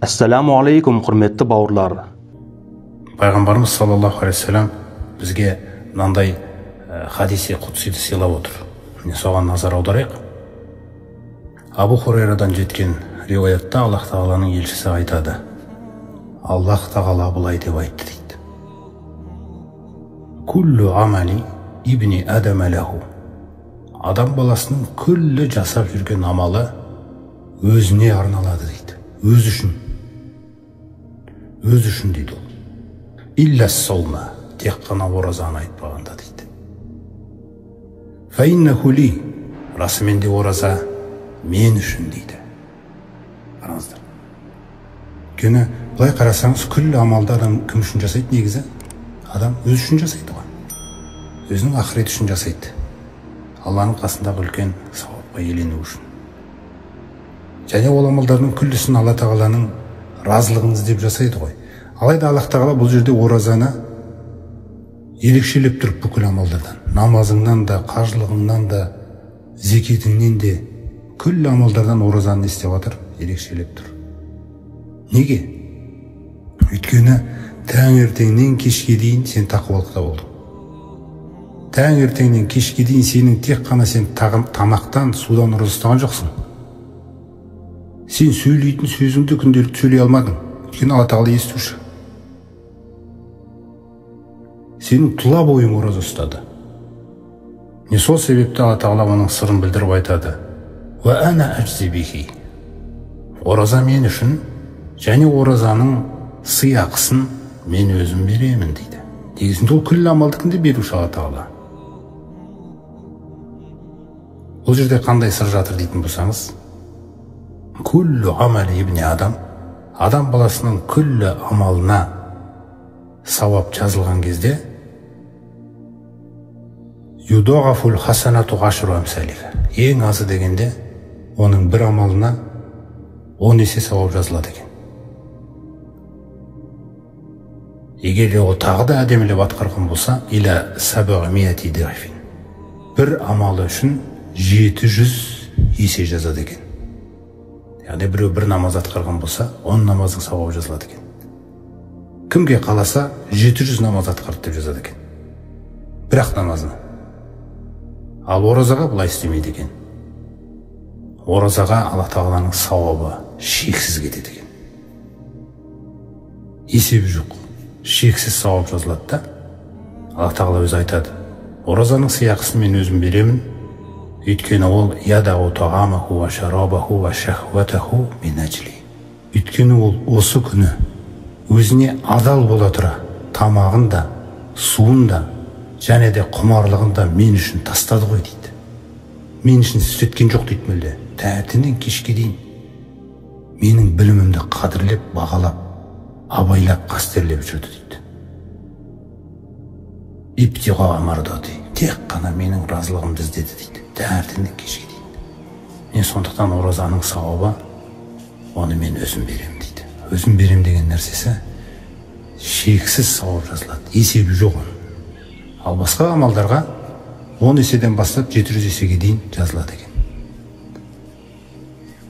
Assalamu alaikum құрметті бауырлар. Пайғамбарымыз саллаллаху алейхи вассалам бізге мынандай хадиси құдсиді сыйлап отыр. Міне соған назар аударайық. Абу Хурайрадан жеткен риуаятта Аллах Тағаланың елшісі айтады. Аллах Тағала былай деп айтты дейді. Күллу амали ибни адама лаху. Адам баласының күллі жасап жүрген амалы өзіне арналады дейді. Өз үшін. Өз үшін дейді ол. Илля саума, тек қана оразаны айтпағанда дейді. Фаиннаху ли, расымен де ораза мен үшін дейді. Қараңыздар. Өйткені былай қарасаңыз, күллі амалды адам кім үшін жасайды негізі? Адам өз үшін жасайды ғой. Өзінің ақырет үшін жасайды. Алланың қасындағы үлкен сауапқа елену үшін. Және ол амалдардың күллісін Алла Тағаланың разылығын іздеп жасайды ғой. Алайда Аллах Тағала бұл жерде оразаны ерекшелеп тұрып бүкіл амалдардан, намазыңнан да, қажылығыңнан да, зекетіңнен де, күллі амалдардан оразаны не істеп жатыр? Ерекшелеп тұр. Неге? Өйткені таңертеңнен кешке дейін сен тақуалықта болдың. Таңертеңнен кешке дейін сенің тек қана сен тамақтан, судан ораза ұстаған жоқсың. Сен сөйлейтін сөзіңді күнделікті сөйлей алмадың. Өйткені Алла Тағала естуші. Сенің тұла бойың ораза ұстады. Не сол себепті Алла Тағала оның сырын білдіріп айтады. Ва ана ажзи бихи. Ораза мен үшін, және оразаның сыйақысын мен өзім беремін дейді. Негізінде ол күллі амалдыкінде беруші Алла Тағала. Бұл жерде қандай сыр жатыр дейтін болсаңыз, күллі амали ибни адам, адам баласының күллі амалына сауап жазылған кезде юдоғафул хасанату ғашру амсалиха. Ең азы дегенде оның бір амалына 10 есе сауап жазылады екен. Егер ол тағы да әдемілеп атқарған болса, иля сабағ мияти дағифин. Бір амалы үшін 700 есе жазады екен. Яғни біреу бір намаз атқарған болса, 10 намаздың сауабы жазылады екен. Кімге қаласа 700 намаз атқарды деп жазады екен. Бірақ намазына. Ал оразаға бұлай істемейді екен. Оразаға Алла Тағаланың сауабы шексіз кетеді екен. Есебі жоқ. Шексіз сауап жазылады да. Алла Тағала өзі айтады. Оразаның сыйақысын мен өзім беремін. Өйткені ол ядау тағамаху ва шарабаху ва шахватаху мин ажли. Өйткені ол осы күні өзіне адал бола тұра тамағын да, суын да, және де құмарлығын да мен үшін тастады ғой дейді. Мен үшін істеткен жоқ дейді мүлде. Таңертеңнен кешке дейін менің білімімді қадірлеп, бағалап, абайлап, қастерлеп жүрді дейді. Иптиға мардати, тек қана менің разылығымды іздеді дейді. Таңертеңнен кешке дейін. Мен сондықтан оразаның сауабы, оны мен өзім берем дейді. Өзім берем деген нәрсесі шексіз сауап жазылады. Есебі жоқ оның. Ал басқа амалдарға 10 еседен бастап 700 есеге дейін жазылады екен.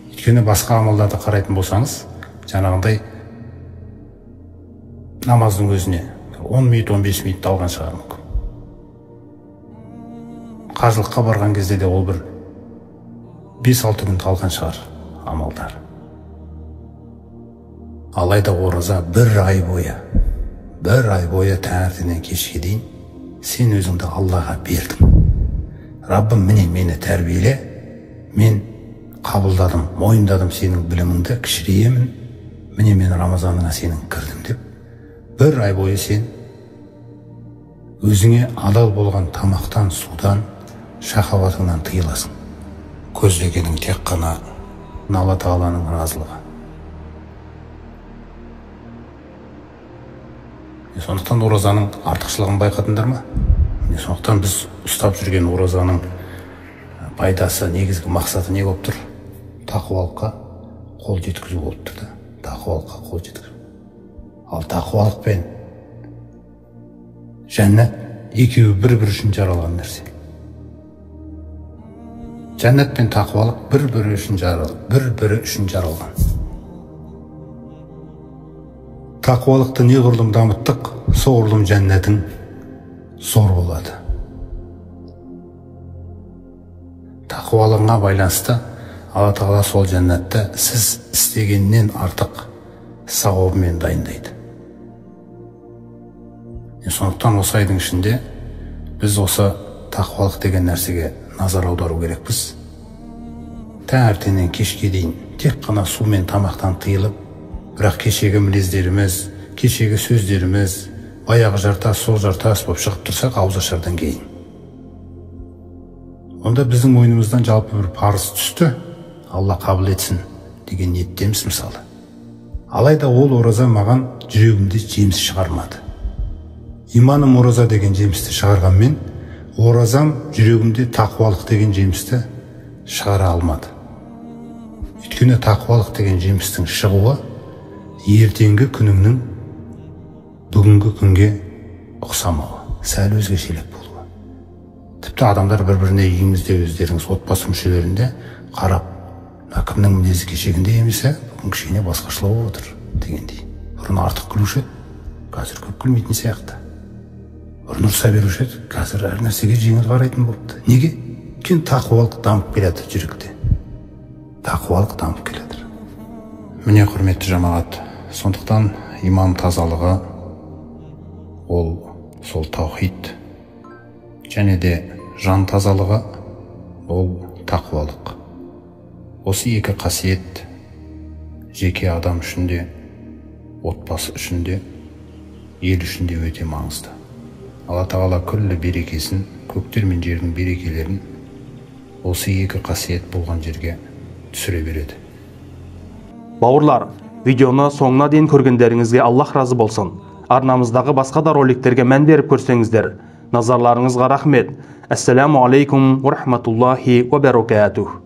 Өйткені басқа амалдарды қарайтын болсаңыз, жаңағындай намаздың өзіне 10 минут, 15 минут алған шығар мүмкін. Қажылыққа барған кезде де ол бір 5-6 күн қалған шығар амалдар. Алайда ораза бір ай бойы таңертеңнен кешке дейін сен өзіңді Аллаға бердің. Раббым, міне мені тәрбиеле, мен қабылдадым, мойындадым сенің біліміңді, кішірейемін, міне мен Рамазаныңа сенің кірдім деп, бір ай бойы сен өзіңе адал болған тамақтан, судан, шахаватыңнан тыйыласың. Көздегенің тек қана Алла Тағаланың разылығы. Сондықтан оразаның артықшылығын байқадыңдар ма? Сондықтан біз ұстап жүрген оразаның пайдасы, негізгі мақсаты не болып тұр? Тақуалыққа қол жеткізу болып тұр да. Тақуалыққа қол жеткізу. Ал тақуалық пен жәннат екеуі бір-бір үшін жаралған нәрсе. Жәннат пен тақуалық бір-бірі үшін жаралған. тақуалықты неғұрлым дамыттық, соғұрлым жәннатың зор болады. Тақуалығыңа байланысты Алла Тағала сол жәннатты сіз істегеннен артық сауабымен дайындайды. Сондықтан осы айдың ішінде біз осы тақуалық деген нәрсеге назар аудару керекпіз. Таңертеңнен кешке дейін тек қана су мен тамақтан тыйылып, бірақ кешегі мінездеріміз, кешегі сөздеріміз баяғы жартас, сол жартас болып шығып тұрсақ ауызашардан кейін. Онда біздің мойнымыздан жалпы бір парыз түсті, Алла қабыл етсін деген ниеттеміз мысалы. Алайда ол ораза маған жүрегімде жеміс шығармады. Иманым ораза деген жемісті шығарғанмен, оразам жүрегімде тақуалық деген жемісті шығара алмады. Өйткені тақуалық деген жемістің шығуы ертеңгі күніңнің бүгінгі күнге ұқсамауы, сәл өзгешелік болуы. Тіпті адамдар бір-біріне үйіңізде өздеріңіз отбасы мүшелерінде қарап, кімнің мінезі кешегінде емесе, бүгін кішкене басқашылау болып отыр дегендей. Бұрын артық күлуші еді, қазір көп күлмейтін сияқты. Бұрын ұрса беруші еді, қазір әр нәрсеге жеңіл қарайтын болыпты. Неге? Өйткені тақуалық дамып келеді жүректе. Тақуалық дамып келеді. Міне құрметті жамағат, сондықтан иман тазалығы ол сол таухид, және де жан тазалығы ол тақуалық. Осы екі қасиет жеке адам үшін де, отбасы үшін де, ел үшін де өте маңызды. Алла Тағала күллі берекесін, көктер мен жердің берекелерін осы екі қасиет болған жерге түсіре береді. Бауырлар, видеоны соңына дейін көргендеріңізге Аллах разы болсын. Арнамыздағы басқа да роликтерге мән беріп көрсеңіздер, назарларыңызға рахмет. Ассаламу алейкум ва рахматуллахи ва баракатух.